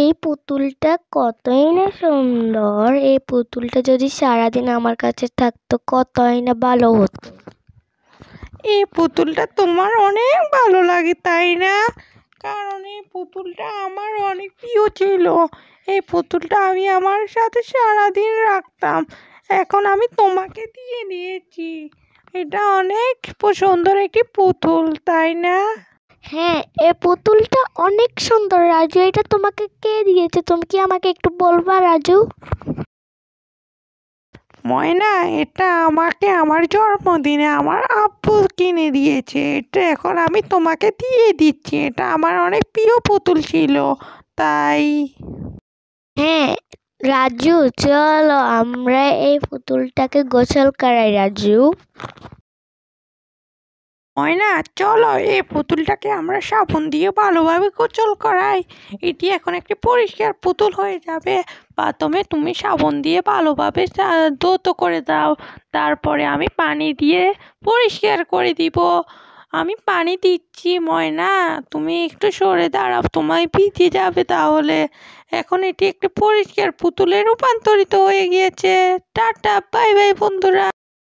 এই পুতুলটা কতই না সুন্দর। এই পুতুলটা যদি সারাদিন আমার কাছে থাকতো কতই না ভালো হতো। এই পুতুলটা তোমার অনেক ভালো লাগে তাই না? কারণ এই পুতুলটা আমার অনেক প্রিয় ছিল। এই পুতুলটা আমি আমার সাথে সারাদিন রাখতাম। এখন আমি তোমাকে দিয়ে দিয়েছি। এটা অনেক সুন্দর একটি পুতুল তাই না? হ্যাঁ, এই পুতুলটা অনেক সুন্দর রাজু। এটা তোমাকে কে দিয়েছে? তুমি কি আমাকে একটু বলবা রাজু? ময়না, এটা আমাকে আমার জন্মদিনে আমার আব্বু কিনে দিয়েছে। এটা এখন আমি তোমাকে দিয়ে দিচ্ছি। এটা আমার অনেক প্রিয় পুতুল ছিল তাই। হ্যাঁ রাজু, চলো আমরা এই পুতুলটাকে গোসল করাই রাজু। ময়না, চলো এই পুতুলটাকে আমরা সাবান দিয়ে ভালোভাবে গোসল করাই। এটি এখন একটি পরিষ্কার পুতুল হয়ে যাবে। প্রথমে তুমি সাবান দিয়ে ভালোভাবে ধৌত করে দাও। তারপরে আমি পানি দিয়ে পরিষ্কার করে দিব। আমি পানি দিচ্ছি ময়না, তুমি একটু সরে দাঁড়াও, তোমায় ভিজে যাবে তাহলে। এখন এটি একটি পরিষ্কার পুতুলে রূপান্তরিত হয়ে গিয়েছে। টাটা, বাই বাই বন্ধুরা।